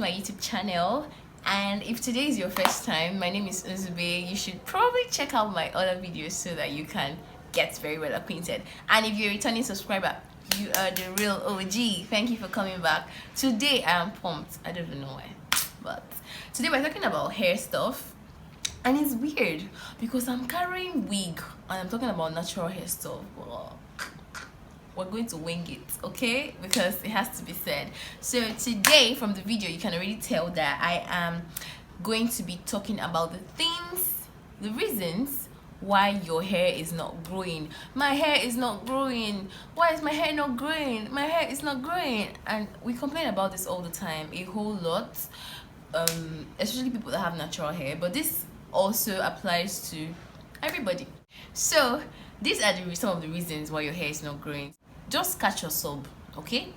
to my YouTube channel. And if today is your first time, my name is Uzube. You should probably check out my other videos so that you can get very well acquainted. And if you're a returning subscriber, you are the real OG. Thank you for coming back. Today I am pumped. I don't even know why, but today we're talking about hair stuff. And it's weird because I'm carrying wig and I'm talking about natural hair stuff. Well, we're going to wing it, okay, because it has to be said. So today from the video you can already tell that I am going to be talking about the things, the reasons why your hair is not growing. My hair is not growing. Why is my hair not growing? My hair is not growing. And we complain about this all the time, a whole lot, especially people that have natural hair, but this also applies to everybody. So these are some of the reasons why your hair is not growing. Just catch your sub, okay?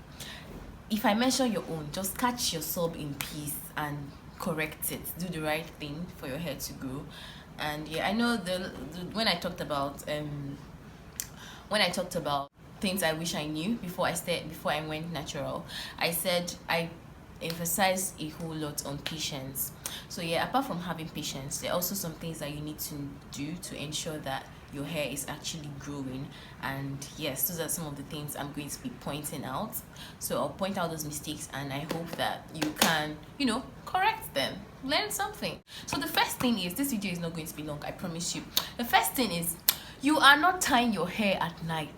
If I mention your own, just catch your sub in peace and correct it. Do the right thing for your hair to grow. And yeah, I know when I talked about things I wish I knew before I went natural, I said I emphasize a whole lot on patience. So yeah, apart from having patience, there are also some things that you need to do to ensure that your hair is actually growing. And yes, those are some of the things I'm going to be pointing out. So I'll point out those mistakes and I hope that you can, correct them, learn something. So the first thing is, this video is not going to be long, I promise you. The first thing is, you are not tying your hair at night.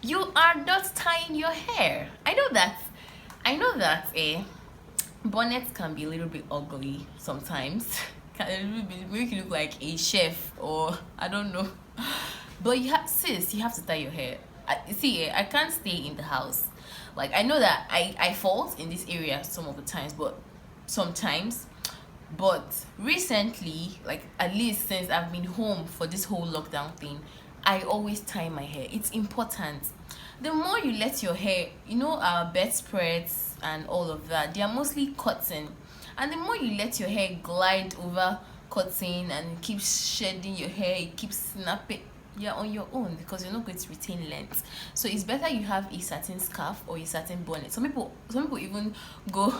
You are not tying your hair. I know that bonnets can be a little bit ugly sometimes. Can make you look like a chef, or I don't know. But you have to tie your hair. I can't stay in the house. Like, I know that I fault in this area some of the times, but recently, like at least since I've been home for this whole lockdown thing, I always tie my hair. It's important. The more you let your hair, our bedspreads and all of that, they are mostly cotton. And the more you let your hair glide over cotton and it keeps shedding your hair, it keeps snapping, you're on your own because you're not going to retain length. So it's better you have a satin scarf or a satin bonnet. Some people go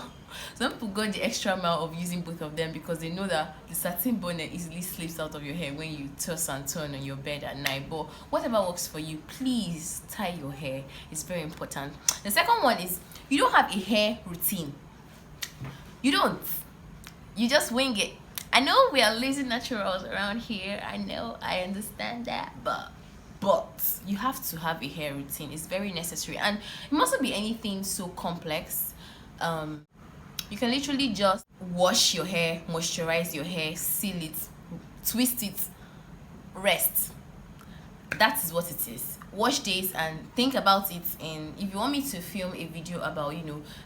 the extra mile of using both of them because they know that the satin bonnet easily slips out of your hair when you toss and turn on your bed at night. But whatever works for you, please tie your hair. It's very important. The second one is, you don't have a hair routine. You don't. You just wing it. I know we are lazy naturals around here. I know, I understand that, but you have to have a hair routine. It's very necessary, and it mustn't be anything so complex. You can literally just wash your hair, moisturize your hair, seal it, twist it, rest. That is what it is. Watch this and think about it. And if you want me to film a video about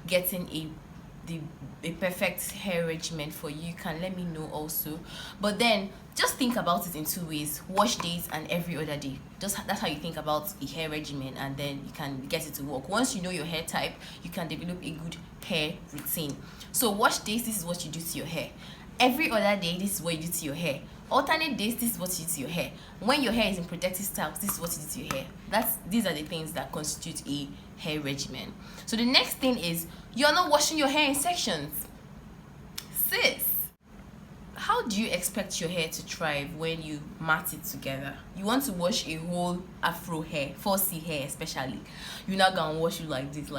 getting a perfect hair regimen for you, can let me know also. But then just think about it in two ways: wash days and every other day. That's how you think about a hair regimen, and then you can get it to work. Once you know your hair type, you can develop a good hair routine. So wash days, this is what you do to your hair. Every other day, this is what you do to your hair. Alternate days, this is what you do to your hair. When your hair is in protective styles, this is what you do to your hair. These are the things that constitute a hair regimen. So the next thing is, you're not washing your hair in sections. Sis, how do you expect your hair to thrive when you mat it together? You want to wash a whole afro hair, 4C hair especially. You're not gonna wash it like this.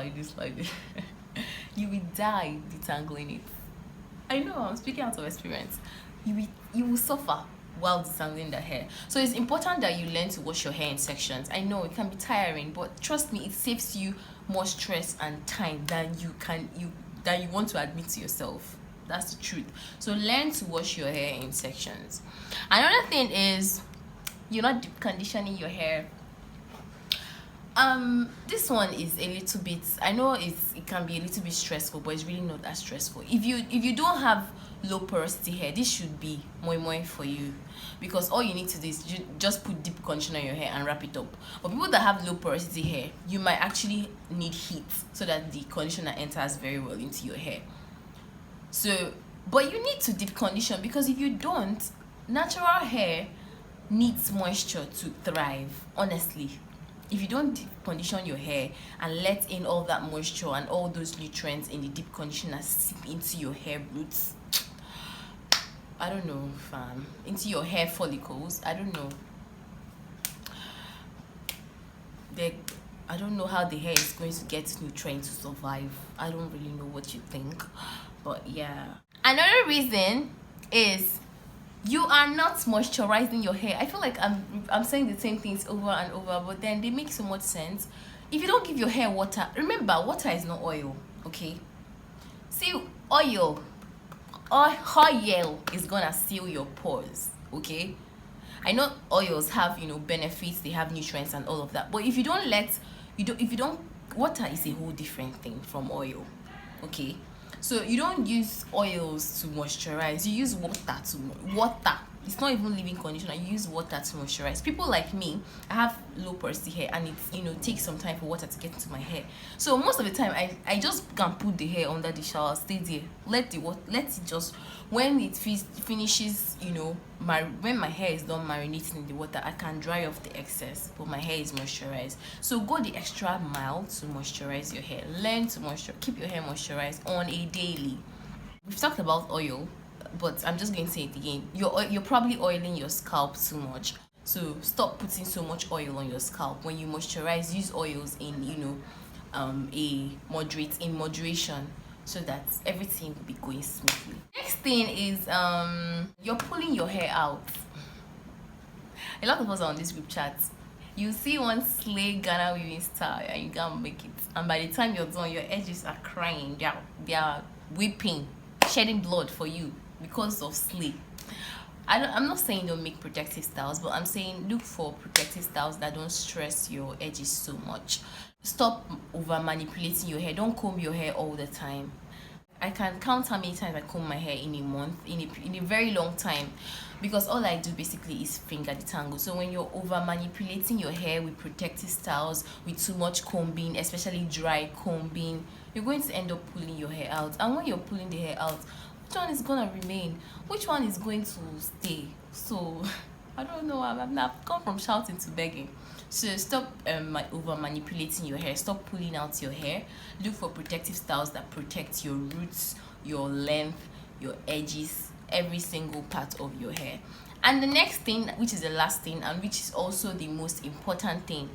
You will die detangling it. I know, I'm speaking out of experience. You will suffer while detangling the hair. So it's important that you learn to wash your hair in sections. I know it can be tiring, but trust me, it saves you more stress and time than you want to admit to yourself. That's the truth. So learn to wash your hair in sections. Another thing is, you're not deep conditioning your hair. This one is a little bit, I know it can be a little bit stressful, but it's really not that stressful. If you don't have low porosity hair, this should be moi for you, because all you need to do is just put deep conditioner in your hair and wrap it up. But people that have low porosity hair, you might actually need heat so that the conditioner enters very well into your hair. So, but you need to deep condition, because if you don't, natural hair needs moisture to thrive. Honestly, if you don't deep condition your hair and let in all that moisture and all those nutrients in the deep conditioner seep into your hair roots, I don't know, fam, into your hair follicles, I don't know. I don't know how the hair is going to get nutrients to survive. I don't really know what you think, but yeah. Another reason is you are not moisturizing your hair. I feel like I'm saying the same things over and over, but then they make so much sense. If you don't give your hair water, remember, water is not oil, okay? See, oil is gonna seal your pores, okay? I know oils have, you know, benefits, they have nutrients and all of that, but if you don't water is a whole different thing from oil, okay? So you don't use oils to moisturize, you use water. It's not even leave-in conditioner, you use water to moisturize. People like me, I have low porosity hair, and it's, you know, takes some time for water to get into my hair. So most of the time I just can put the hair under the shower, stay there, let it just, when it finishes, you know, when my hair is done marinating in the water, I can dry off the excess, but my hair is moisturized. So go the extra mile to moisturize your hair. Learn to keep your hair moisturized on a daily. We've talked about oil, but I'm just going to say it again. You're probably oiling your scalp too much, so stop putting so much oil on your scalp. When you moisturize, use oils in, you know, in moderation, so that everything will be going smoothly. Next thing is you're pulling your hair out. A lot of us are on this group chat. You see one slay Ghana weaving style and you can't make it, and by the time you're done, your edges are crying, they are weeping, shedding blood for you because of slay. I'm not saying don't make protective styles, but I'm saying look for protective styles that don't stress your edges so much. Stop over manipulating your hair. Don't comb your hair all the time. I can count how many times I comb my hair in a month, in a very long time, because all I do basically is finger detangle. So when you're over manipulating your hair with protective styles, with too much combing, especially dry combing, you're going to end up pulling your hair out. And when you're pulling the hair out, which one is gonna remain? Which one is going to stay? So I don't know. I've gone from shouting to begging. So stop over manipulating your hair. Stop pulling out your hair. Look for protective styles that protect your roots, your length, your edges, every single part of your hair. And the next thing, which is the last thing, and which is also the most important thing,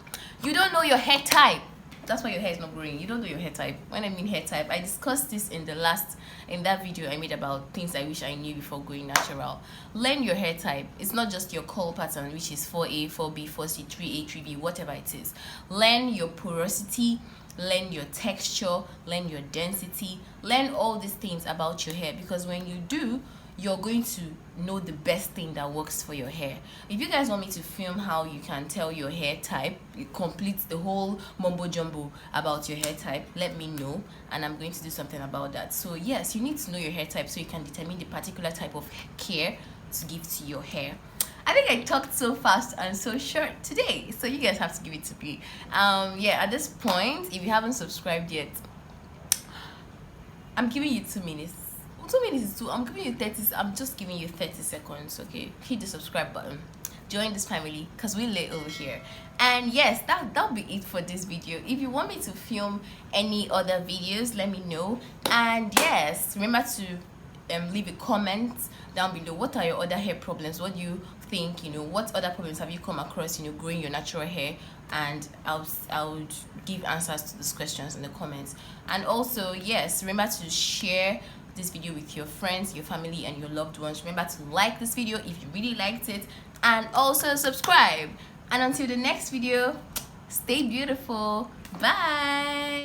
you don't know your hair type. That's why your hair is not growing. You don't know your hair type. When I mean hair type, I discussed this in that video I made about things I wish I knew before going natural. Learn your hair type. It's not just your curl pattern, which is 4A, 4B, 4C, 3A, 3B, whatever it is. Learn your porosity, learn your texture, learn your density, learn all these things about your hair, because when you do, you're going to know the best thing that works for your hair. If you guys want me to film how you can tell your hair type, it completes the whole mumbo jumbo about your hair type, let me know, and I'm going to do something about that. So yes, you need to know your hair type so you can determine the particular type of care to give to your hair. I think I talked so fast and so short today, so you guys have to give it to me. Yeah, at this point, if you haven't subscribed yet, I'm giving you 2 minutes. 2 minutes is too. I'm giving you 30. I'm just giving you 30 seconds. Okay, hit the subscribe button. Join this family, because we lay over here. And yes, that'll be it for this video. If you want me to film any other videos, let me know. And yes, remember to leave a comment down below. What are your other hair problems? What do you think? You know, what other problems have you come across, you know, growing your natural hair? And I'll give answers to these questions in the comments. And also, yes, remember to share this video with your friends, your family, and your loved ones. Remember to like this video if you really liked it, and also subscribe. And until the next video, stay beautiful. Bye.